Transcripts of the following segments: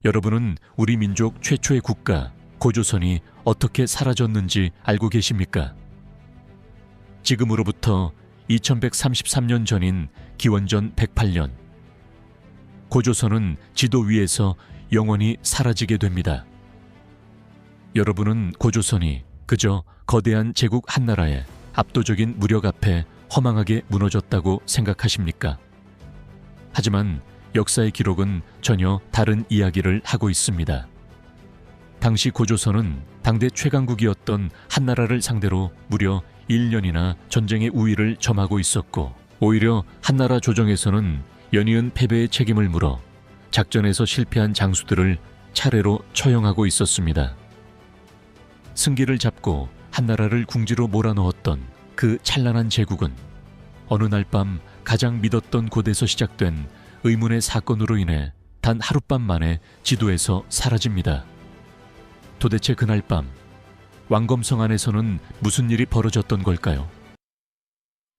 여러분은 우리 민족 최초의 국가 고조선이 어떻게 사라졌는지 알고 계십니까? 지금으로부터 2133년 전인 기원전 108년, 고조선은 지도 위에서 영원히 사라지게 됩니다. 여러분은 고조선이 그저 거대한 제국 한나라의 압도적인 무력 앞에 허망하게 무너졌다고 생각하십니까? 하지만 역사의 기록은 전혀 다른 이야기를 하고 있습니다. 당시 고조선은 당대 최강국이었던 한나라를 상대로 무려 1년이나 전쟁의 우위를 점하고 있었고, 오히려 한나라 조정에서는 연이은 패배의 책임을 물어 작전에서 실패한 장수들을 차례로 처형하고 있었습니다. 승기를 잡고 한나라를 궁지로 몰아넣었던 그 찬란한 제국은 어느 날 밤 가장 믿었던 곳에서 시작된 의문의 사건으로 인해 단 하룻밤 만에 지도에서 사라집니다. 도대체 그날 밤 왕검성 안에서는 무슨 일이 벌어졌던 걸까요?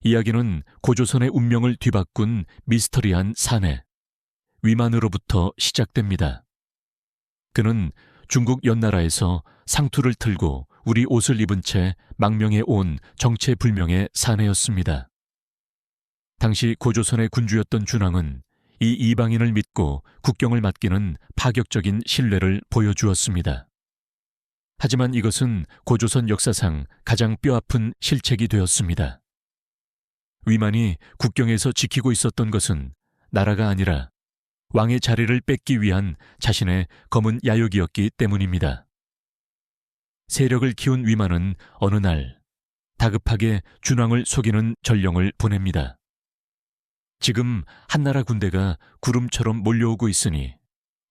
이야기는 고조선의 운명을 뒤바꾼 미스터리한 사내 위만으로부터 시작됩니다. 그는 중국 연나라에서 상투를 틀고 우리 옷을 입은 채 망명해 온 정체불명의 사내였습니다. 당시 고조선의 군주였던 준왕은 이 이방인을 믿고 국경을 맡기는 파격적인 신뢰를 보여주었습니다. 하지만 이것은 고조선 역사상 가장 뼈아픈 실책이 되었습니다. 위만이 국경에서 지키고 있었던 것은 나라가 아니라 왕의 자리를 뺏기 위한 자신의 검은 야욕이었기 때문입니다. 세력을 키운 위만은 어느 날 다급하게 준왕을 속이는 전령을 보냅니다. 지금 한나라 군대가 구름처럼 몰려오고 있으니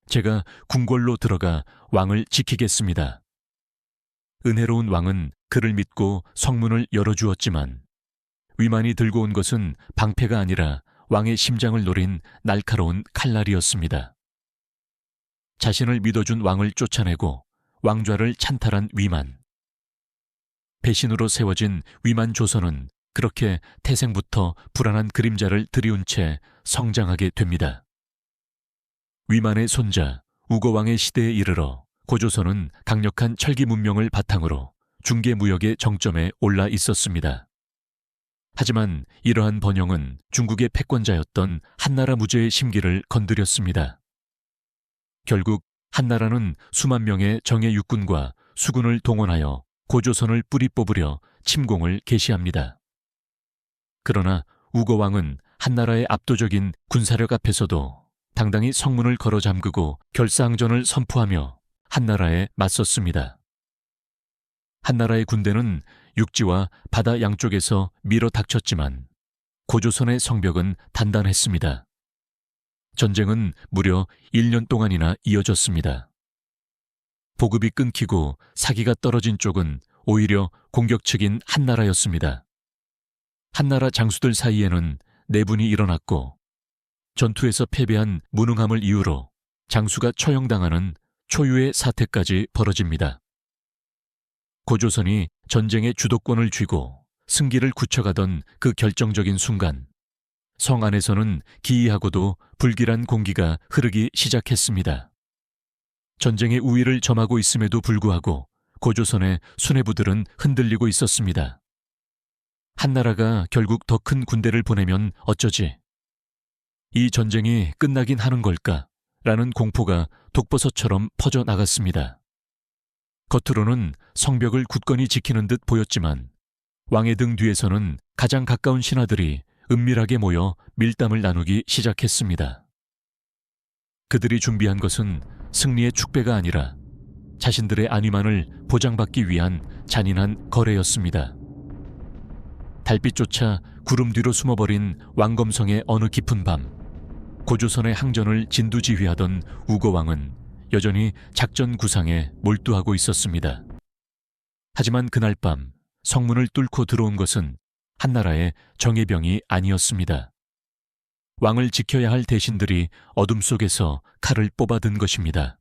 제가 궁궐로 들어가 왕을 지키겠습니다. 은혜로운 왕은 그를 믿고 성문을 열어주었지만 위만이 들고 온 것은 방패가 아니라 왕의 심장을 노린 날카로운 칼날이었습니다. 자신을 믿어준 왕을 쫓아내고 왕좌를 찬탈한 위만. 배신으로 세워진 위만 조선은 그렇게 태생부터 불안한 그림자를 들이운 채 성장하게 됩니다. 위만의 손자 우거왕의 시대에 이르러 고조선은 강력한 철기 문명을 바탕으로 중개무역의 정점에 올라 있었습니다. 하지만 이러한 번영은 중국의 패권자였던 한나라 무제의 심기를 건드렸습니다. 결국 한나라는 수만 명의 정예 육군과 수군을 동원하여 고조선을 뿌리 뽑으려 침공을 개시합니다. 그러나 우거왕은 한나라의 압도적인 군사력 앞에서도 당당히 성문을 걸어 잠그고 결사항전을 선포하며 한나라에 맞섰습니다. 한나라의 군대는 육지와 바다 양쪽에서 밀어닥쳤지만 고조선의 성벽은 단단했습니다. 전쟁은 무려 1년 동안이나 이어졌습니다. 보급이 끊기고 사기가 떨어진 쪽은 오히려 공격 측인 한나라였습니다. 한나라 장수들 사이에는 내분이 일어났고 전투에서 패배한 무능함을 이유로 장수가 처형당하는 초유의 사태까지 벌어집니다. 고조선이 전쟁의 주도권을 쥐고 승기를 굳혀가던 그 결정적인 순간, 성 안에서는 기이하고도 불길한 공기가 흐르기 시작했습니다. 전쟁의 우위를 점하고 있음에도 불구하고 고조선의 수뇌부들은 흔들리고 있었습니다. 한나라가 결국 더 큰 군대를 보내면 어쩌지? 이 전쟁이 끝나긴 하는 걸까? 라는 공포가 독버섯처럼 퍼져나갔습니다. 겉으로는 성벽을 굳건히 지키는 듯 보였지만 왕의 등 뒤에서는 가장 가까운 신하들이 은밀하게 모여 밀담을 나누기 시작했습니다. 그들이 준비한 것은 승리의 축배가 아니라 자신들의 안위만을 보장받기 위한 잔인한 거래였습니다. 달빛조차 구름 뒤로 숨어버린 왕검성의 어느 깊은 밤, 고조선의 항전을 진두지휘하던 우거왕은 여전히 작전 구상에 몰두하고 있었습니다. 하지만 그날 밤 성문을 뚫고 들어온 것은 한나라의 정예병이 아니었습니다. 왕을 지켜야 할 대신들이 어둠 속에서 칼을 뽑아든 것입니다.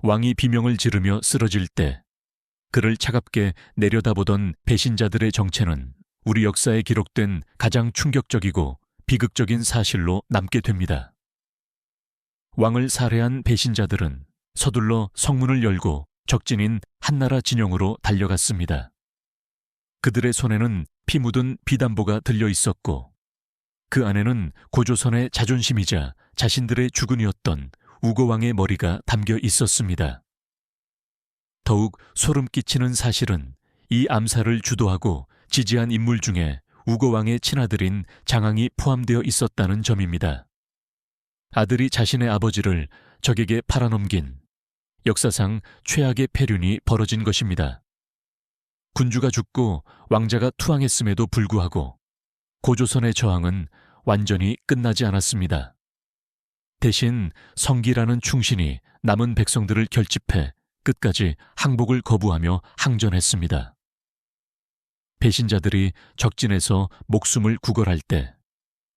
왕이 비명을 지르며 쓰러질 때 그를 차갑게 내려다보던 배신자들의 정체는 우리 역사에 기록된 가장 충격적이고 비극적인 사실로 남게 됩니다. 왕을 살해한 배신자들은 서둘러 성문을 열고 적진인 한나라 진영으로 달려갔습니다. 그들의 손에는 피 묻은 비단보가 들려 있었고 그 안에는 고조선의 자존심이자 자신들의 주군이었던 우고왕의 머리가 담겨 있었습니다. 더욱 소름 끼치는 사실은 이 암살을 주도하고 지지한 인물 중에 우고왕의 친아들인 장항이 포함되어 있었다는 점입니다. 아들이 자신의 아버지를 적에게 팔아넘긴 역사상 최악의 폐륜이 벌어진 것입니다. 군주가 죽고 왕자가 투항했음에도 불구하고 고조선의 저항은 완전히 끝나지 않았습니다. 대신 성기라는 충신이 남은 백성들을 결집해 끝까지 항복을 거부하며 항전했습니다. 배신자들이 적진에서 목숨을 구걸할 때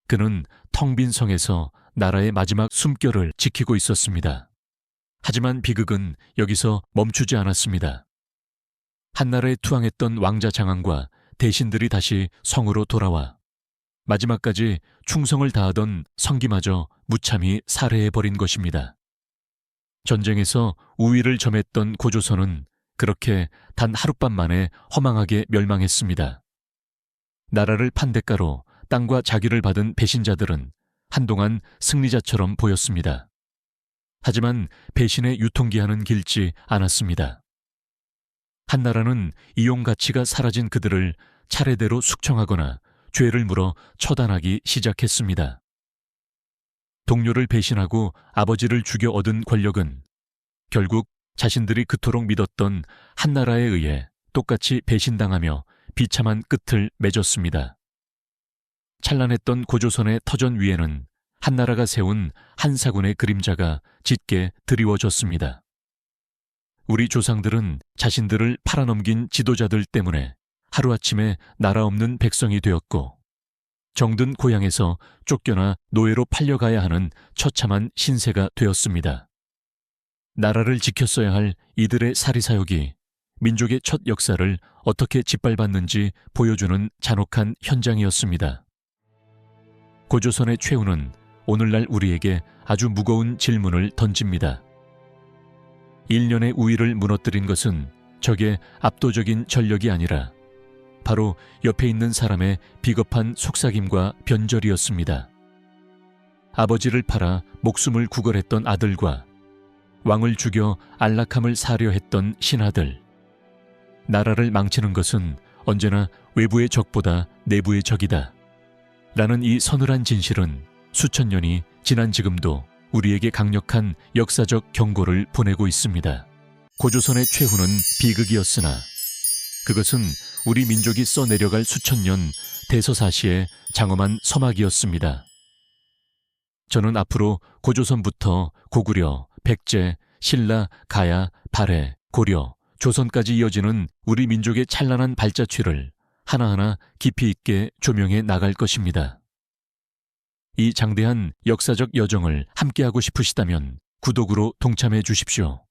그는 텅 빈 성에서 나라의 마지막 숨결을 지키고 있었습니다. 하지만 비극은 여기서 멈추지 않았습니다. 한나라에 투항했던 왕자 장항과 대신들이 다시 성으로 돌아와 마지막까지 충성을 다하던 성기마저 무참히 살해해버린 것입니다. 전쟁에서 우위를 점했던 고조선은 그렇게 단 하룻밤 만에 허망하게 멸망했습니다. 나라를 판 대가로 땅과 자기를 받은 배신자들은 한동안 승리자처럼 보였습니다. 하지만 배신의 유통기한은 길지 않았습니다. 한나라는 이용 가치가 사라진 그들을 차례대로 숙청하거나 죄를 물어 처단하기 시작했습니다. 동료를 배신하고 아버지를 죽여 얻은 권력은 결국 자신들이 그토록 믿었던 한나라에 의해 똑같이 배신당하며 비참한 끝을 맺었습니다. 찬란했던 고조선의 터전 위에는 한나라가 세운 한사군의 그림자가 짙게 드리워졌습니다. 우리 조상들은 자신들을 팔아넘긴 지도자들 때문에 하루아침에 나라 없는 백성이 되었고 정든 고향에서 쫓겨나 노예로 팔려가야 하는 처참한 신세가 되었습니다. 나라를 지켰어야 할 이들의 사리사욕이 민족의 첫 역사를 어떻게 짓밟았는지 보여주는 잔혹한 현장이었습니다. 고조선의 최후는 오늘날 우리에게 아주 무거운 질문을 던집니다. 1년의 우위를 무너뜨린 것은 적의 압도적인 전력이 아니라 바로 옆에 있는 사람의 비겁한 속삭임과 변절이었습니다. 아버지를 팔아 목숨을 구걸했던 아들과 왕을 죽여 안락함을 사려 했던 신하들. 나라를 망치는 것은 언제나 외부의 적보다 내부의 적이다. 라는 이 서늘한 진실은 수천 년이 지난 지금도 우리에게 강력한 역사적 경고를 보내고 있습니다. 고조선의 최후는 비극이었으나 그것은 우리 민족이 써내려갈 수천 년 대서사시의 장엄한 서막이었습니다. 저는 앞으로 고조선부터 고구려, 백제, 신라, 가야, 발해, 고려, 조선까지 이어지는 우리 민족의 찬란한 발자취를 하나하나 깊이 있게 조명해 나갈 것입니다. 이 장대한 역사적 여정을 함께하고 싶으시다면 구독으로 동참해 주십시오.